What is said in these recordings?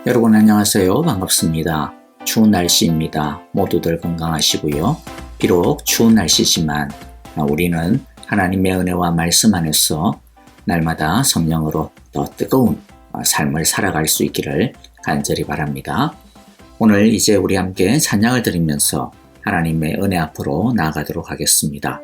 여러분 안녕하세요. 반갑습니다. 추운 날씨입니다. 모두들 건강하시고요. 비록 추운 날씨지만 우리는 하나님의 은혜와 말씀 안에서 날마다 성령으로 더 뜨거운 삶을 살아갈 수 있기를 간절히 바랍니다. 오늘 이제 우리 함께 찬양을 드리면서 하나님의 은혜 앞으로 나아가도록 하겠습니다.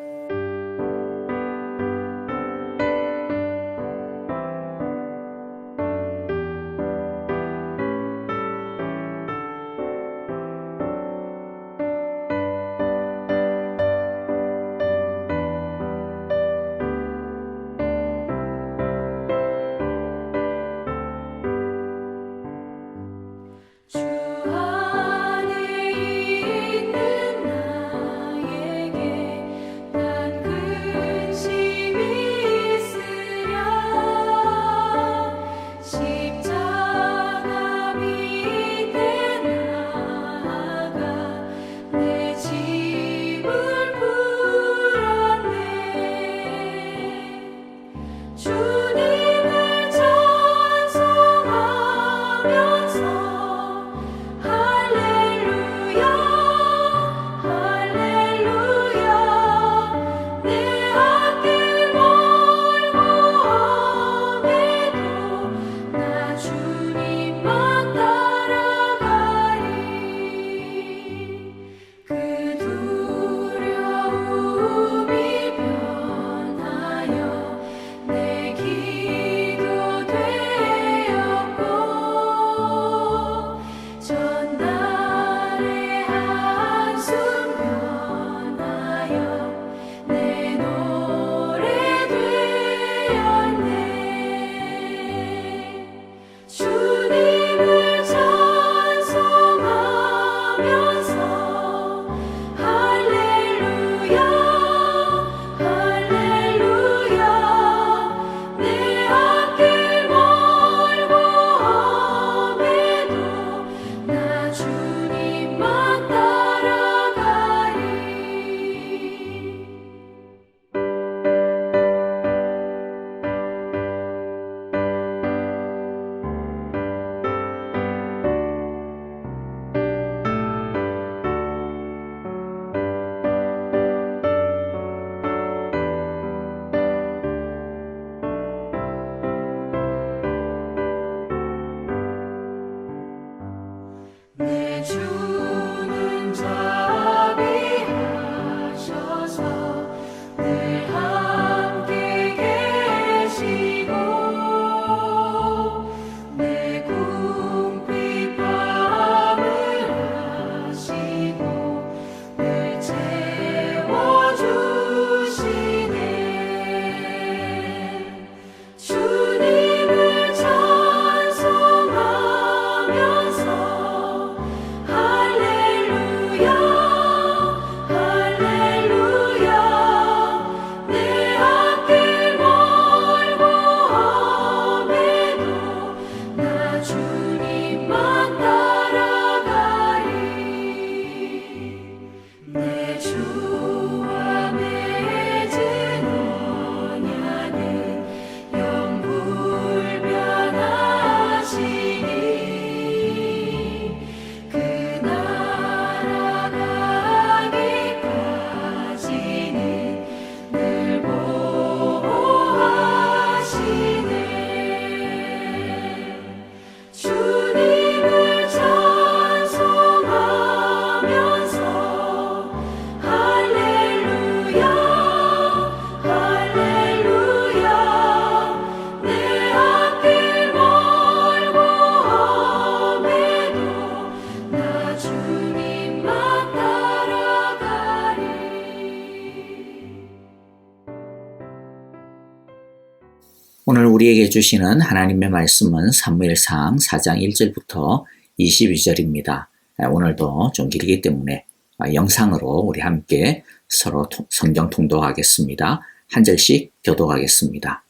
오늘 우리에게 주시는 하나님의 말씀은 사무엘상 4장 1절부터 22절입니다. 오늘도 좀 길기 때문에 영상으로 우리 함께 서로 성경 통독하겠습니다. 한 절씩 교독하겠습니다.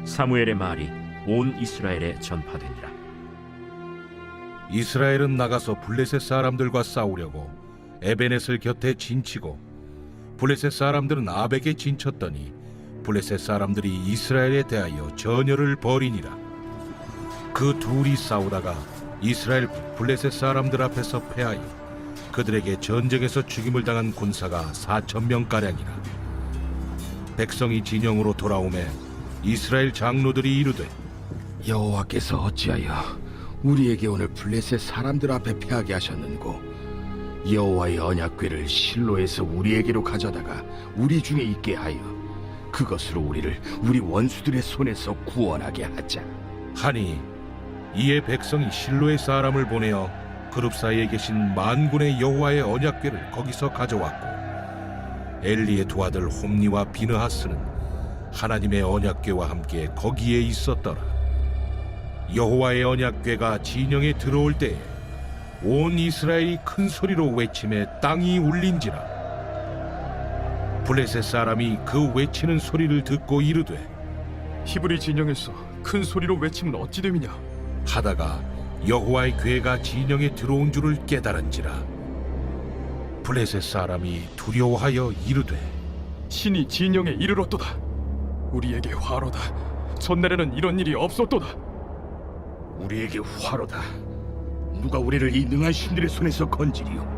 사무엘의 말이 온 이스라엘에 전파되니라. 이스라엘은 나가서 블레셋 사람들과 싸우려고 에베넷을 곁에 진치고 블레셋 사람들은 아벡에 진쳤더니 블레셋 사람들이 이스라엘에 대하여 전열을 벌이니라. 그 둘이 싸우다가 이스라엘 블레셋 사람들 앞에서 패하여 그들에게 전쟁에서 죽임을 당한 군사가 4,000명가량이라. 백성이 진영으로 돌아오매 이스라엘 장로들이 이르되 여호와께서 어찌하여 우리에게 오늘 블레셋 사람들 앞에 패하게 하셨는고 여호와의 언약궤를 실로에서 우리에게로 가져다가 우리 중에 있게 하여 그것으로 우리를 우리 원수들의 손에서 구원하게 하자. 하니 이에 백성이 실로의 사람을 보내어 그룹 사이에 계신 만군의 여호와의 언약궤를 거기서 가져왔고 엘리의 두 아들 홈니와 비느하스는 하나님의 언약궤와 함께 거기에 있었더라. 여호와의 언약궤가 진영에 들어올 때에 온 이스라엘이 큰 소리로 외침에 땅이 울린지라. 블레셋 사람이 그 외치는 소리를 듣고 이르되 히브리 진영에서 큰 소리로 외치면 어찌 됨이냐? 하다가 여호와의 궤가 진영에 들어온 줄을 깨달은지라. 블레셋 사람이 두려워하여 이르되 신이 진영에 이르렀도다. 우리에게 화로다. 전날에는 이런 일이 없었도다. 우리에게 화로다. 누가 우리를 이 능한 신들의 손에서 건지리요?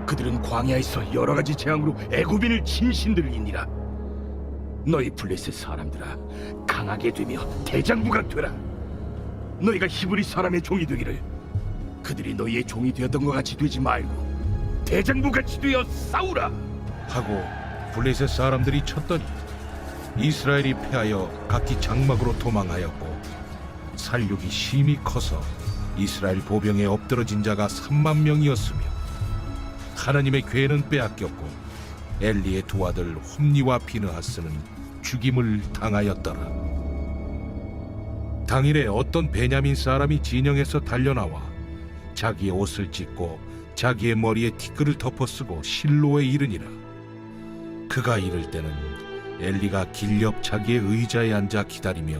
그들은 광야에서 여러 가지 재앙으로 애굽인을 친 신들이니라. 너희 블레셋 사람들아, 강하게 되며 대장부가 되라. 너희가 히브리 사람의 종이 되기를 그들이 너희의 종이 되었던 것 같이 되지 말고 대장부같이 되어 싸우라. 하고 블레셋 사람들이 쳤더니 이스라엘이 패하여 각기 장막으로 도망하였고 살육이 심히 커서 이스라엘 보병에 엎드러진 자가 3만 명이었으며 하나님의 궤는 빼앗겼고 엘리의 두 아들 홈니와 비느하스는 죽임을 당하였더라. 당일에 어떤 베냐민 사람이 진영에서 달려나와 자기의 옷을 찢고 자기의 머리에 티끌을 덮어쓰고 실로에 이르니라. 그가 이를 때는 엘리가 길 옆 자기의 의자에 앉아 기다리며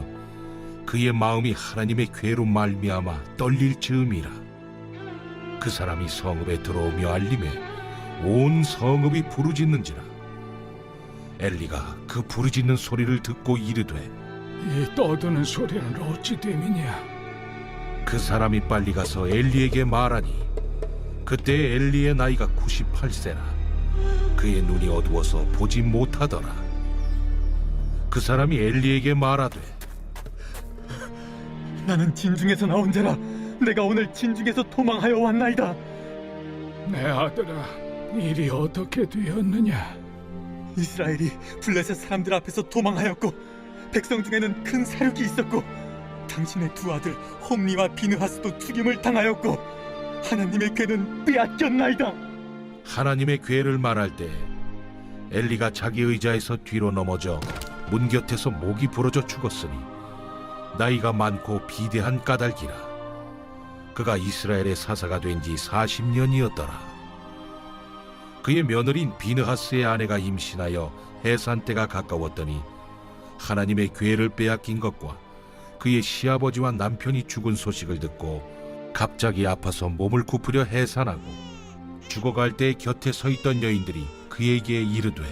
그의 마음이 하나님의 궤로 말미암아 떨릴 즈음이라. 그 사람이 성읍에 들어오며 알림에 온 성읍이 부르짖는지라. 엘리가 그 부르짖는 소리를 듣고 이르되 이 떠드는 소리는 어찌 됨이냐? 그 사람이 빨리 가서 엘리에게 말하니 그때 엘리의 나이가 98세라. 그의 눈이 어두워서 보지 못하더라. 그 사람이 엘리에게 말하되 나는 진중에서 나온 자라. 내가 오늘 진중에서 도망하여 왔나이다. 내 아들아, 일이 어떻게 되었느냐? 이스라엘이 블레셋 사람들 앞에서 도망하였고 백성 중에는 큰 사륙이 있었고 당신의 두 아들 홈니와 비느하스도 죽임을 당하였고 하나님의 궤는 빼앗겼나이다. 하나님의 궤를 말할 때 엘리가 자기 의자에서 뒤로 넘어져 문 곁에서 목이 부러져 죽었으니 나이가 많고 비대한 까닭이라. 그가 이스라엘의 사사가 된 지 40년이었더라. 그의 며느리인 비느하스의 아내가 임신하여 해산 때가 가까웠더니 하나님의 궤를 빼앗긴 것과 그의 시아버지와 남편이 죽은 소식을 듣고 갑자기 아파서 몸을 굽으려 해산하고 죽어갈 때 곁에 서 있던 여인들이 그에게 이르되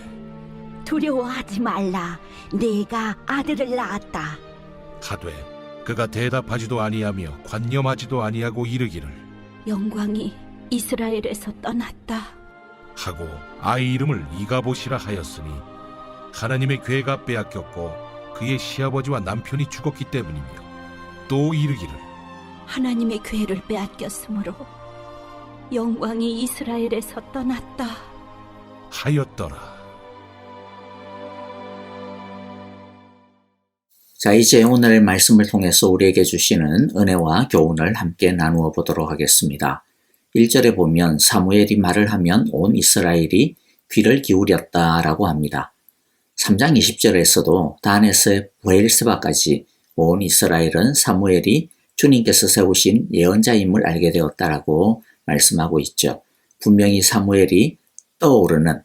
두려워하지 말라. 내가 아들을 낳았다. 하되 그가 대답하지도 아니하며 관념하지도 아니하고 이르기를 영광이 이스라엘에서 떠났다. 하고 아이 이름을 이가봇이라 하였으니 하나님의 궤가 빼앗겼고 그의 시아버지와 남편이 죽었기 때문이며 또 이르기를 하나님의 궤를 빼앗겼으므로 영광이 이스라엘에서 떠났다. 하였더라. 자, 이제 오늘 말씀을 통해서 우리에게 주시는 은혜와 교훈을 함께 나누어 보도록 하겠습니다. 1절에 보면 사무엘이 말을 하면 온 이스라엘이 귀를 기울였다라고 합니다. 3장 20절에서도 단에서 브엘세바까지 온 이스라엘은 사무엘이 주님께서 세우신 예언자임을 알게 되었다라고 말씀하고 있죠. 분명히 사무엘이 떠오르는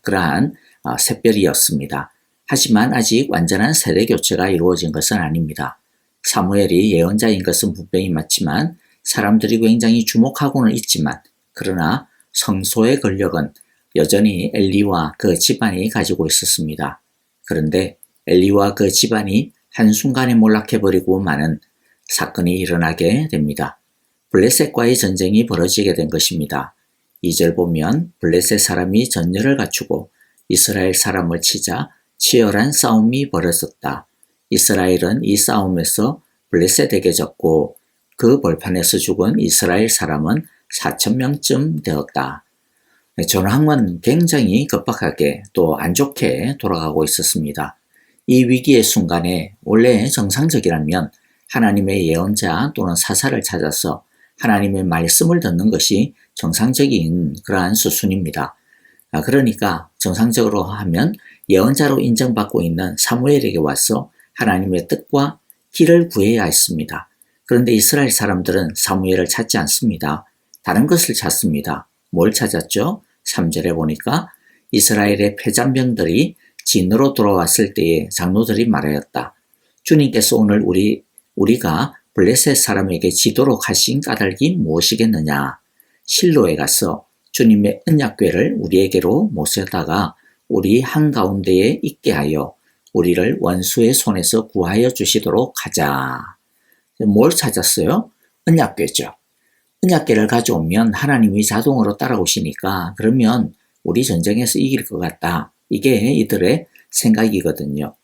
그러한 샛별이었습니다. 하지만 아직 완전한 세대 교체가 이루어진 것은 아닙니다. 사무엘이 예언자인 것은 분명히 맞지만 사람들이 굉장히 주목하고는 있지만 그러나 성소의 권력은 여전히 엘리와 그 집안이 가지고 있었습니다. 그런데 엘리와 그 집안이 한순간에 몰락해버리고 마는 사건이 일어나게 됩니다. 블레셋과의 전쟁이 벌어지게 된 것입니다. 2절 보면 블레셋 사람이 전열을 갖추고 이스라엘 사람을 치자 치열한 싸움이 벌어졌다. 이스라엘은 이 싸움에서 블레셋에게 졌고 그 벌판에서 죽은 이스라엘 사람은 4,000명쯤 되었다. 전황은 굉장히 급박하게 또 안 좋게 돌아가고 있었습니다. 이 위기의 순간에 원래 정상적이라면 하나님의 예언자 또는 사사를 찾아서 하나님의 말씀을 듣는 것이 정상적인 그러한 수순입니다. 그러니까 정상적으로 하면 예언자로 인정받고 있는 사무엘에게 와서 하나님의 뜻과 길을 구해야 했습니다. 그런데 이스라엘 사람들은 사무엘을 찾지 않습니다. 다른 것을 찾습니다. 뭘 찾았죠? 3절에 보니까 이스라엘의 패잔병들이 진으로 돌아왔을 때에 장로들이 말하였다. 주님께서 오늘 우리가 블레셋 사람에게 지도록 하신 까닭이 무엇이겠느냐? 실로에 가서 주님의 언약궤를 우리에게로 모셔다가 우리 한가운데에 있게 하여 우리를 원수의 손에서 구하여 주시도록 하자. 뭘 찾았어요? 언약궤죠. 언약궤를 가져오면 하나님이 자동으로 따라오시니까 그러면 우리 전쟁에서 이길 것 같다. 이게 이들의 생각이거든요.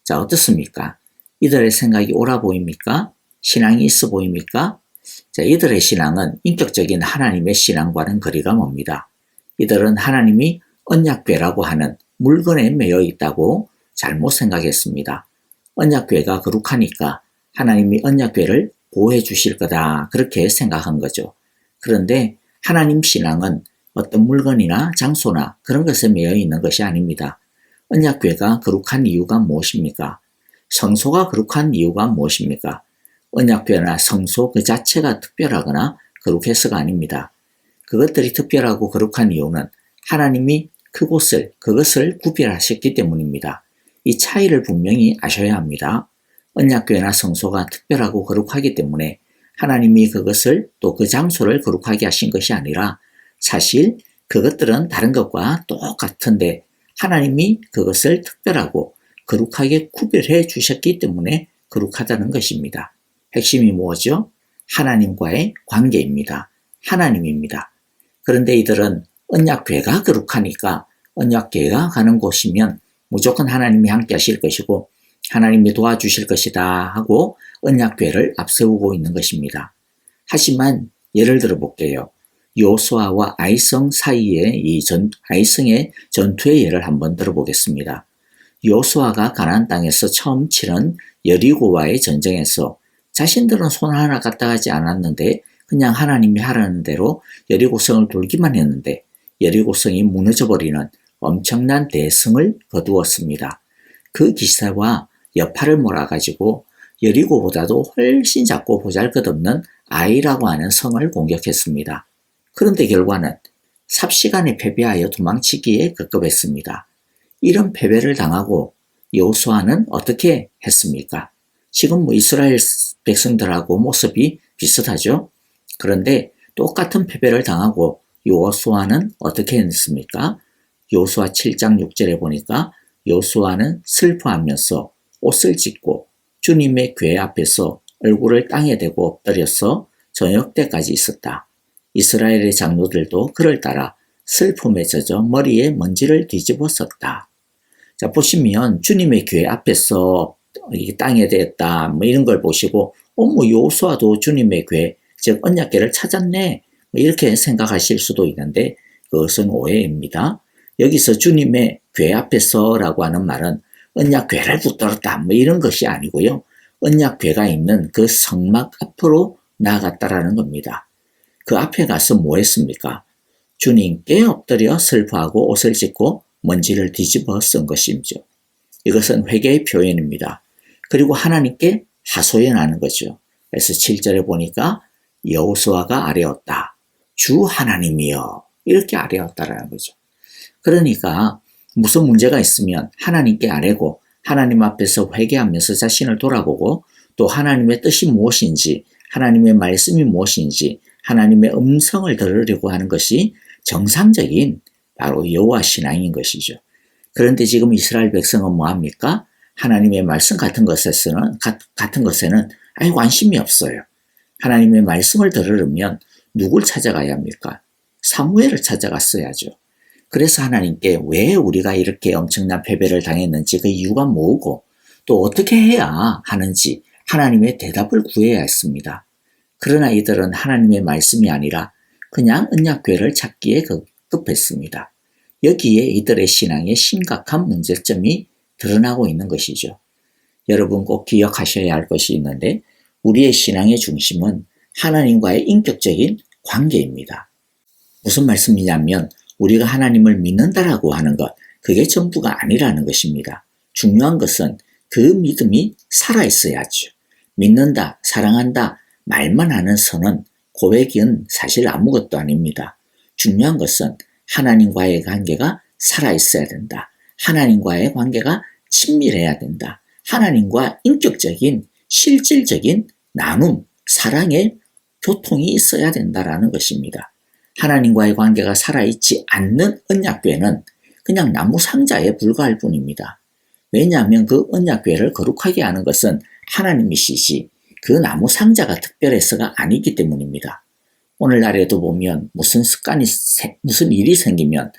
자, 어떻습니까? 이들의 생각이 옳아 보입니까? 신앙이 있어 보입니까? 자, 이들의 신앙은 인격적인 하나님의 신앙과는 거리가 멉니다. 이들은 하나님이 언약궤라고 하는 물건에 매여 있다고 잘못 생각했습니다. 언약궤가 거룩하니까 하나님이 언약궤를 보호해 주실 거다 그렇게 생각한 거죠. 그런데 하나님 신앙은 어떤 물건이나 장소나 그런 것에 매여 있는 것이 아닙니다. 언약궤가 거룩한 이유가 무엇입니까? 성소가 거룩한 이유가 무엇입니까? 언약궤나 성소 그 자체가 특별하거나 거룩해서가 아닙니다. 그것들이 특별하고 거룩한 이유는 하나님이 그것을 구별하셨기 때문입니다. 이 차이를 분명히 아셔야 합니다. 언약궤나 성소가 특별하고 거룩하기 때문에 하나님이 그것을 또 그 장소를 거룩하게 하신 것이 아니라 사실 그것들은 다른 것과 똑같은데 하나님이 그것을 특별하고 거룩하게 구별해 주셨기 때문에 거룩하다는 것입니다. 핵심이 뭐죠? 하나님과의 관계입니다. 하나님입니다. 그런데 이들은 언약궤가 거룩하니까 언약궤가 가는 곳이면 무조건 하나님이 함께 하실 것이고 하나님이 도와주실 것이다 하고 언약궤를 앞세우고 있는 것입니다. 하지만 예를 들어 볼게요. 요수아와 아이성 사이의 아이성의 전투의 예를 한번 들어보겠습니다. 요수아가 가나안 땅에서 처음 치른 여리고와의 전쟁에서 자신들은 손 하나 갖다 하지 않았는데 그냥 하나님이 하라는 대로 여리고성을 돌기만 했는데 여리고성이 무너져버리는 엄청난 대승을 거두었습니다. 그 기사와 여파를 몰아가지고 여리고보다도 훨씬 작고 보잘것없는 아이라고 하는 성을 공격했습니다. 그런데 결과는 삽시간에 패배하여 도망치기에 급급했습니다. 이런 패배를 당하고 여호수아는 어떻게 했습니까? 지금 이스라엘 백성들하고 모습이 비슷하죠? 그런데 똑같은 패배를 당하고 여호수아는 어떻게 했습니까? 여호수아 7장 6절에 보니까 여호수아는 슬퍼하면서 옷을 찢고 주님의 궤 앞에서 얼굴을 땅에 대고 엎드려서 저녁 때까지 있었다. 이스라엘의 장로들도 그를 따라 슬픔에 젖어 머리에 먼지를 뒤집어 썼다. 자, 보시면 주님의 궤 앞에서 땅에 대었다 뭐 이런 걸 보시고 여호수아도 주님의 궤 즉 언약궤를 찾았네 이렇게 생각하실 수도 있는데 그것은 오해입니다. 여기서 주님의 궤 앞에서라고 하는 말은 언약궤를 붙들었다 뭐 이런 것이 아니고요. 언약궤가 있는 그 성막 앞으로 나아갔다라는 겁니다. 그 앞에 가서 뭐 했습니까? 주님께 엎드려 슬퍼하고 옷을 찢고 먼지를 뒤집어 쓴 것이죠. 이것은 회개의 표현입니다. 그리고 하나님께 하소연하는 거죠. 그래서 7절에 보니까 여호수아가 아뢰었다. 주 하나님이여 이렇게 아뢰었다라는 거죠. 그러니까 무슨 문제가 있으면 하나님께 아뢰고 하나님 앞에서 회개하면서 자신을 돌아보고 또 하나님의 뜻이 무엇인지 하나님의 말씀이 무엇인지 하나님의 음성을 들으려고 하는 것이 정상적인 바로 여호와 신앙인 것이죠. 그런데 지금 이스라엘 백성은 뭐합니까? 하나님의 말씀 같은 것에는 아예 관심이 없어요. 하나님의 말씀을 들으려면 누굴 찾아가야 합니까? 사무엘을 찾아갔어야죠. 그래서 하나님께 왜 우리가 이렇게 엄청난 패배를 당했는지 그 이유가 뭐고 또 어떻게 해야 하는지 하나님의 대답을 구해야 했습니다. 그러나 이들은 하나님의 말씀이 아니라 그냥 언약궤를 찾기에 급했습니다. 여기에 이들의 신앙에 심각한 문제점이 드러나고 있는 것이죠. 여러분 꼭 기억하셔야 할 것이 있는데 우리의 신앙의 중심은 하나님과의 인격적인 관계입니다. 무슨 말씀이냐면 우리가 하나님을 믿는다라고 하는 것, 그게 전부가 아니라는 것입니다. 중요한 것은 그 믿음이 살아있어야죠. 믿는다, 사랑한다, 말만 하는 선은 고백은 사실 아무것도 아닙니다. 중요한 것은 하나님과의 관계가 살아있어야 된다. 하나님과의 관계가 친밀해야 된다. 하나님과 인격적인 실질적인 나눔, 사랑의 교통이 있어야 된다라는 것입니다. 하나님과의 관계가 살아있지 않는 언약궤는 그냥 나무 상자에 불과할 뿐입니다. 왜냐하면 그 언약궤를 거룩하게 하는 것은 하나님이시지 그 나무 상자가 특별해서가 아니기 때문입니다. 오늘날에도 보면 무슨 일이 생기면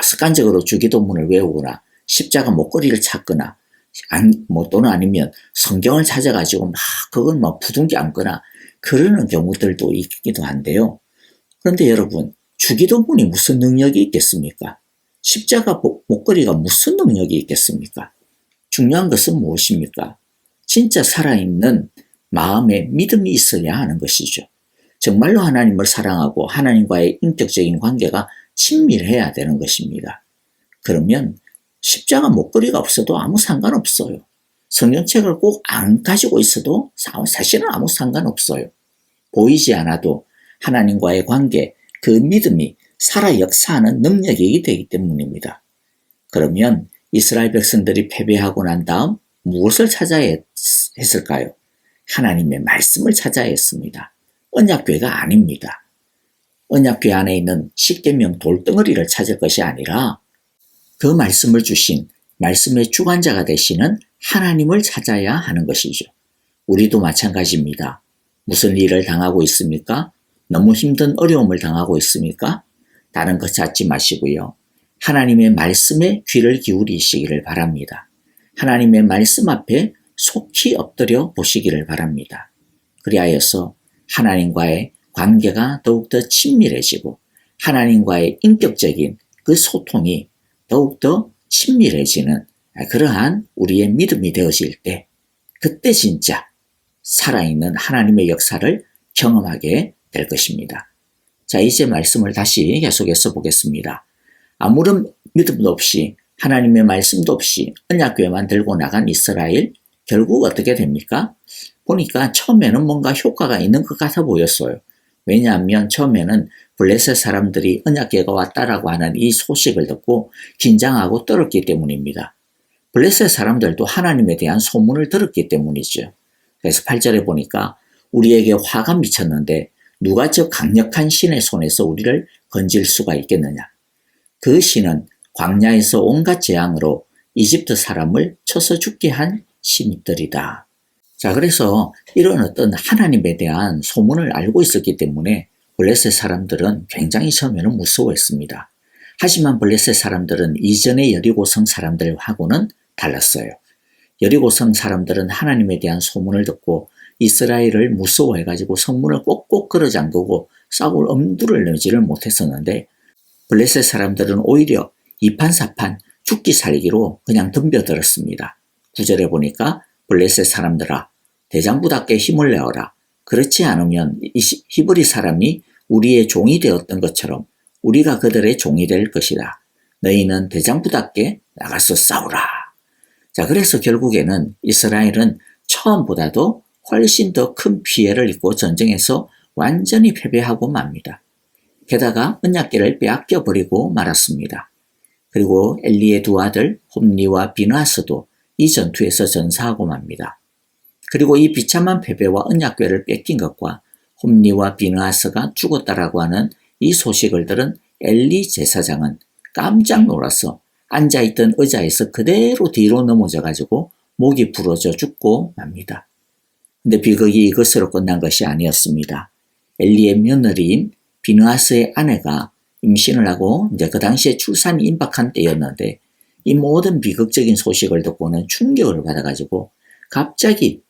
습관적으로 주기도문을 외우거나 십자가 목걸이를 찾거나 또는 아니면 성경을 찾아가지고 막 그걸 막 부둥켜 안거나 그러는 경우들도 있기도 한데요. 그런데 여러분, 주기도문이 무슨 능력이 있겠습니까? 십자가 목걸이가 무슨 능력이 있겠습니까? 중요한 것은 무엇입니까? 진짜 살아있는 마음에 믿음이 있어야 하는 것이죠. 정말로 하나님을 사랑하고 하나님과의 인격적인 관계가 친밀해야 되는 것입니다. 그러면 십자가 목걸이가 없어도 아무 상관없어요. 성경책을 꼭 안 가지고 있어도 사실은 아무 상관없어요. 보이지 않아도 하나님과의 관계, 그 믿음이 살아 역사하는 능력이 되기 때문입니다. 그러면 이스라엘 백성들이 패배하고 난 다음 무엇을 찾아야 했을까요? 하나님의 말씀을 찾아야 했습니다. 언약궤가 아닙니다. 언약궤 안에 있는 십계명 돌덩어리를 찾을 것이 아니라 그 말씀을 주신 말씀의 주관자가 되시는 하나님을 찾아야 하는 것이죠. 우리도 마찬가지입니다. 무슨 일을 당하고 있습니까? 너무 힘든 어려움을 당하고 있습니까? 다른 것 찾지 마시고요. 하나님의 말씀에 귀를 기울이시기를 바랍니다. 하나님의 말씀 앞에 속히 엎드려 보시기를 바랍니다. 그리하여서 하나님과의 관계가 더욱더 친밀해지고 하나님과의 인격적인 그 소통이 더욱더 친밀해지는 그러한 우리의 믿음이 되어질 때 그때 진짜 살아있는 하나님의 역사를 경험하게 될 것입니다. 자, 이제 말씀을 다시 계속해서 보겠습니다. 아무런 믿음도 없이 하나님의 말씀도 없이 언약궤만 들고 나간 이스라엘 결국 어떻게 됩니까? 보니까 처음에는 뭔가 효과가 있는 것 같아 보였어요. 왜냐하면 처음에는 블레셋 사람들이 언약궤가 왔다라고 하는 이 소식을 듣고 긴장하고 떨었기 때문입니다. 블레셋 사람들도 하나님에 대한 소문을 들었기 때문이죠. 그래서 8절에 보니까 우리에게 화가 미쳤는데 누가 저 강력한 신의 손에서 우리를 건질 수가 있겠느냐. 그 신은 광야에서 온갖 재앙으로 이집트 사람을 쳐서 죽게 한 신들이다. 자, 그래서 이런 어떤 하나님에 대한 소문을 알고 있었기 때문에 블레셋 사람들은 굉장히 처음에는 무서워했습니다. 하지만 블레셋 사람들은 이전의 여리고성 사람들하고는 달랐어요. 여리고성 사람들은 하나님에 대한 소문을 듣고 이스라엘을 무서워해가지고 성문을 꼭꼭 걸어 잠그고 싸울 엄두를 내지를 못했었는데 블레셋 사람들은 오히려 이판사판 죽기 살기로 그냥 덤벼들었습니다. 9절에 보니까 블레셋 사람들아 대장부답게 힘을 내어라. 그렇지 않으면 이 히브리 사람이 우리의 종이 되었던 것처럼 우리가 그들의 종이 될 것이다. 너희는 대장부답게 나가서 싸우라. 자, 그래서 결국에는 이스라엘은 처음보다도 훨씬 더 큰 피해를 입고 전쟁에서 완전히 패배하고 맙니다. 게다가 언약궤를 빼앗겨 버리고 말았습니다. 그리고 엘리의 두 아들 홈리와 비느하스도 이 전투에서 전사하고 맙니다. 그리고 이 비참한 패배와 언약궤를 뺏긴 것과 홈리와 비느하스가 죽었다라고 하는 이 소식을 들은 엘리 제사장은 깜짝 놀라서 앉아있던 의자에서 그대로 뒤로 넘어져 가지고 목이 부러져 죽고 맙니다. 근데 비극이 이것으로 끝난 것이 아니었습니다. 엘리의 며느리인 비느하스의 아내가 임신을 하고 이제 그 당시에 출산이 임박한 때였는데 이 모든 비극적인 소식을 듣고는 충격을 받아가지고 갑자기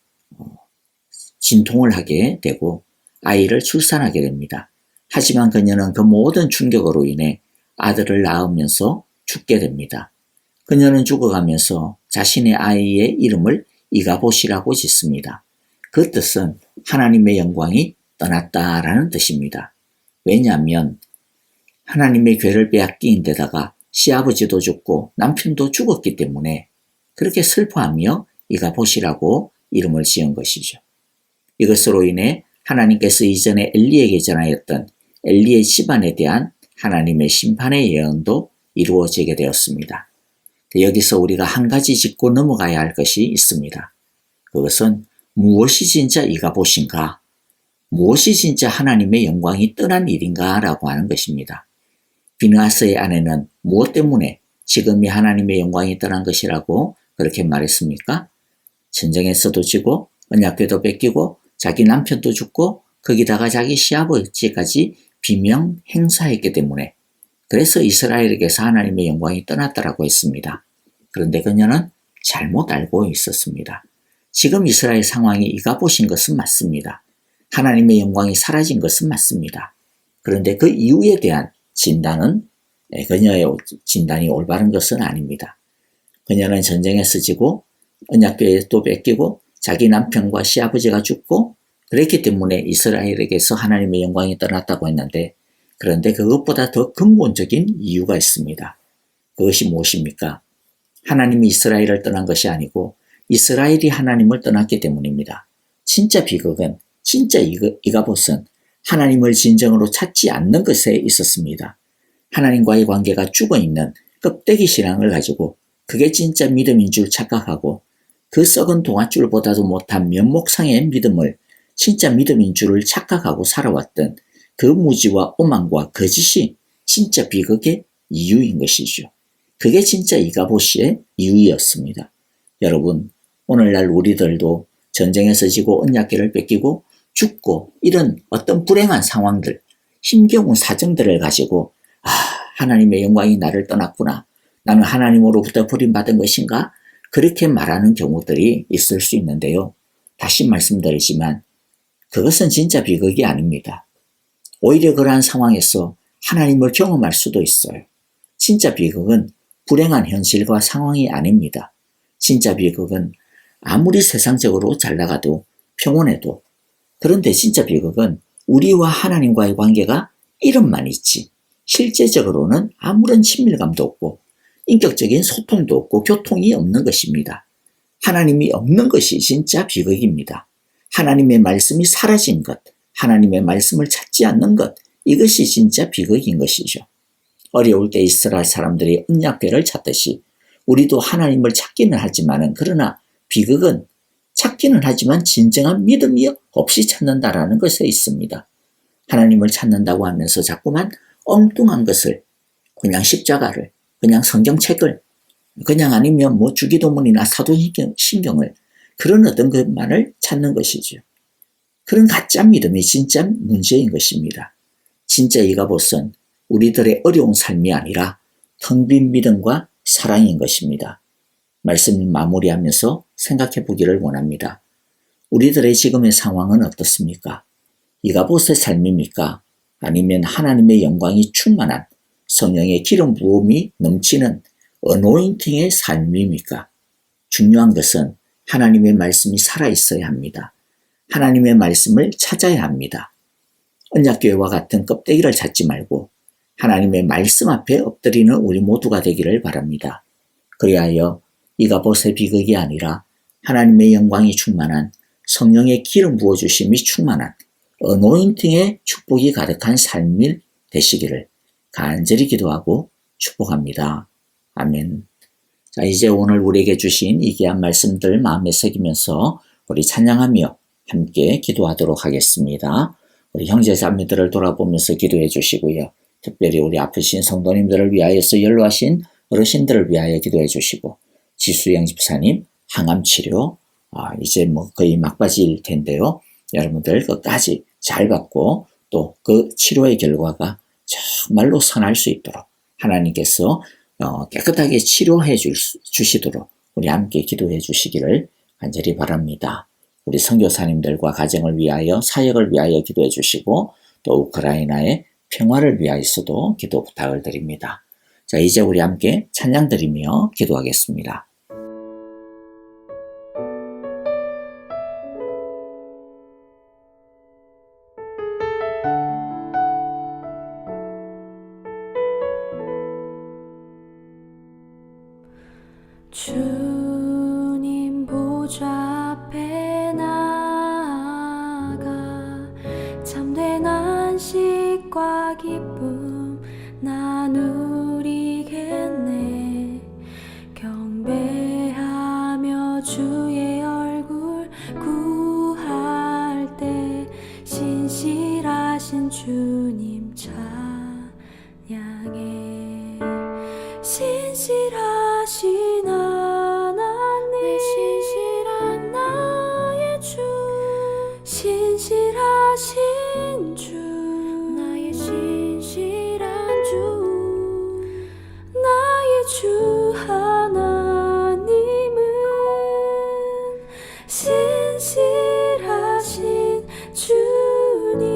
진통을 하게 되고 아이를 출산하게 됩니다. 하지만 그녀는 그 모든 충격으로 인해 아들을 낳으면서 죽게 됩니다. 그녀는 죽어가면서 자신의 아이의 이름을 이가봇이라고 짓습니다. 그 뜻은 하나님의 영광이 떠났다라는 뜻입니다. 왜냐하면 하나님의 괴를 빼앗긴 데다가 시아버지도 죽고 남편도 죽었기 때문에 그렇게 슬퍼하며 이가봇이라고 이름을 지은 것이죠. 이것으로 인해 하나님께서 이전에 엘리에게 전하였던 엘리의 집안에 대한 하나님의 심판의 예언도 이루어지게 되었습니다. 여기서 우리가 한 가지 짚고 넘어가야 할 것이 있습니다. 그것은 무엇이 진짜 이가봇인가? 무엇이 진짜 하나님의 영광이 떠난 일인가? 라고 하는 것입니다. 비느하스의 아내는 무엇 때문에 지금이 하나님의 영광이 떠난 것이라고 그렇게 말했습니까? 전쟁에서도 지고 언약궤도 뺏기고 자기 남편도 죽고 거기다가 자기 시아버지까지 비명 행사했기 때문에 그래서 이스라엘에게서 하나님의 영광이 떠났다라고 했습니다. 그런데 그녀는 잘못 알고 있었습니다. 지금 이스라엘 상황이 이가봇인 것은 맞습니다. 하나님의 영광이 사라진 것은 맞습니다. 그런데 그 이유에 대한 진단은 그녀의 진단이 올바른 것은 아닙니다. 그녀는 전쟁에서 지고 언약궤도 뺏기고 자기 남편과 시아버지가 죽고 그랬기 때문에 이스라엘에게서 하나님의 영광이 떠났다고 했는데 그런데 그것보다 더 근본적인 이유가 있습니다. 그것이 무엇입니까? 하나님이 이스라엘을 떠난 것이 아니고 이스라엘이 하나님을 떠났기 때문입니다. 진짜 비극은 진짜 이가봇은 하나님을 진정으로 찾지 않는 것에 있었습니다. 하나님과의 관계가 죽어있는 껍데기 신앙을 가지고 그게 진짜 믿음인 줄 착각하고 그 썩은 동아줄보다도 못한 면목상의 믿음을 진짜 믿음인 줄을 착각하고 살아왔던 그 무지와 오만과 거짓이 진짜 비극의 이유인 것이죠. 그게 진짜 이가봇의 이유였습니다. 여러분, 오늘날 우리들도 전쟁에서 지고 언약궤를 뺏기고 죽고 이런 어떤 불행한 상황들, 힘겨운 사정들을 가지고 하나님의 영광이 나를 떠났구나. 나는 하나님으로부터 버림받은 것인가? 그렇게 말하는 경우들이 있을 수 있는데요. 다시 말씀드리지만 그것은 진짜 비극이 아닙니다. 오히려 그러한 상황에서 하나님을 경험할 수도 있어요. 진짜 비극은 불행한 현실과 상황이 아닙니다. 진짜 비극은 아무리 세상적으로 잘 나가도 평온해도 그런데 진짜 비극은 우리와 하나님과의 관계가 이름만 있지 실제적으로는 아무런 친밀감도 없고 인격적인 소통도 없고 교통이 없는 것입니다. 하나님이 없는 것이 진짜 비극입니다. 하나님의 말씀이 사라진 것, 하나님의 말씀을 찾지 않는 것, 이것이 진짜 비극인 것이죠. 어려울 때 이스라엘 사람들이 언약궤를 찾듯이 우리도 하나님을 찾기는 하지만은 그러나 비극은 찾기는 하지만 진정한 믿음이 없이 찾는다라는 것에 있습니다. 하나님을 찾는다고 하면서 자꾸만 엉뚱한 것을 그냥 십자가를 그냥 성경책을 그냥 아니면 뭐 주기도문이나 사도신경을 그런 어떤 것만을 찾는 것이죠. 그런 가짜 믿음이 진짜 문제인 것입니다. 진짜 이가봇은 우리들의 어려운 삶이 아니라 텅 빈 믿음과 사랑인 것입니다. 말씀 마무리하면서 생각해 보기를 원합니다. 우리들의 지금의 상황은 어떻습니까? 이가봇의 삶입니까? 아니면 하나님의 영광이 충만한 성령의 기름 부음이 넘치는 어노인팅의 삶입니까? 중요한 것은 하나님의 말씀이 살아있어야 합니다. 하나님의 말씀을 찾아야 합니다. 언약궤와 같은 껍데기를 찾지 말고 하나님의 말씀 앞에 엎드리는 우리 모두가 되기를 바랍니다. 그리하여 이가봇의 비극이 아니라 하나님의 영광이 충만한 성령의 기름 부어주심이 충만한 어노인팅의 축복이 가득한 삶이 되시기를 간절히 기도하고 축복합니다. 아멘. 자, 이제 오늘 우리에게 주신 이 귀한 말씀들 마음에 새기면서 우리 찬양하며 함께 기도하도록 하겠습니다. 우리 형제 자매들을 돌아보면서 기도해 주시고요. 특별히 우리 아프신 성도님들을 위하여서 연로하신 어르신들을 위하여 기도해 주시고 지수영 집사님 항암치료, 이제 뭐 거의 막바지일 텐데요. 여러분들 끝까지 잘 받고 또 그 치료의 결과가 정말로 선할 수 있도록 하나님께서 깨끗하게 치료해 주시도록 우리 함께 기도해 주시기를 간절히 바랍니다. 우리 선교사님들과 가정을 위하여 사역을 위하여 기도해 주시고 또 우크라이나의 평화를 위하여서도 기도 부탁을 드립니다. 자, 이제 우리 함께 찬양 드리며 기도하겠습니다. 주님 보좌 앞에 나아가 참된 안식과 기쁨 나누리겠네. 경배하며 주의 얼굴 구할 때 신실하신 주님 찬양해. 신실하신 하나님, 신실한 나의 주, 신실하신 주, 나의 신실한 주, 나의 주 하나님은 신실하신 주님.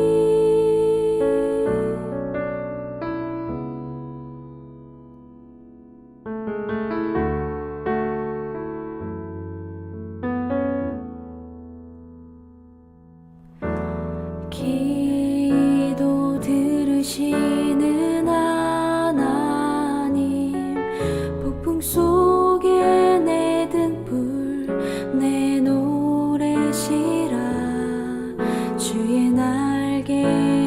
기도 들으시는 하나님, 폭풍 속에 내 등불 내 노래시라. 주의 날개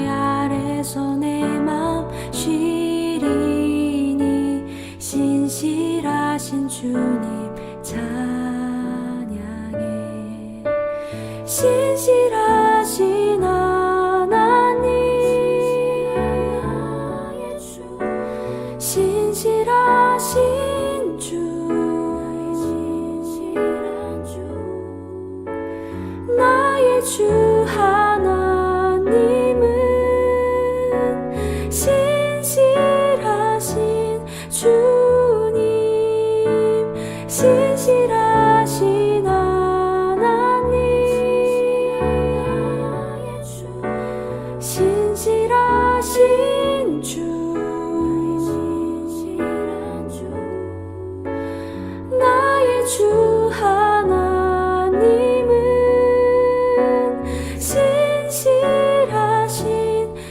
아래서 내 맘 쉬리니 신실하신 주님 찬양해. 신실하신 하나님, 신실하신 주, 나의 주 하나님은 신실하신 주님. 신실하신 하나님, 신실하신 주, 나의 주 하나님은 신실하신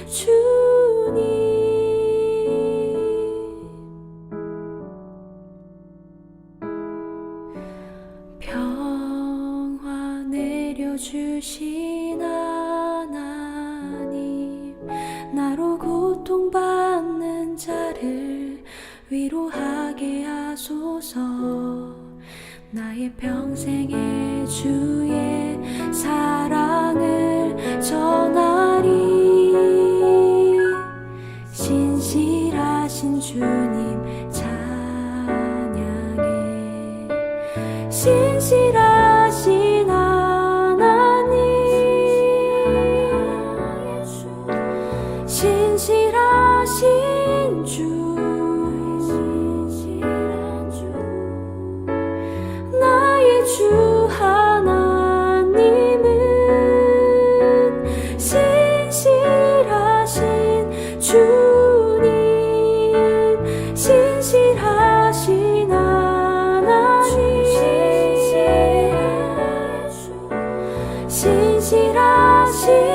주님. 평화 내려주신 하나님, 나로 고통받는 자를 위로하게 하소서. 나의 평생의 주의 사랑을 전하리. 신실하신 주님 찬양해. 신실하신 하나님, 신실하신 주, 나의 주 하나님은 신실하신 주님. 신실하신 하나님, 신실하신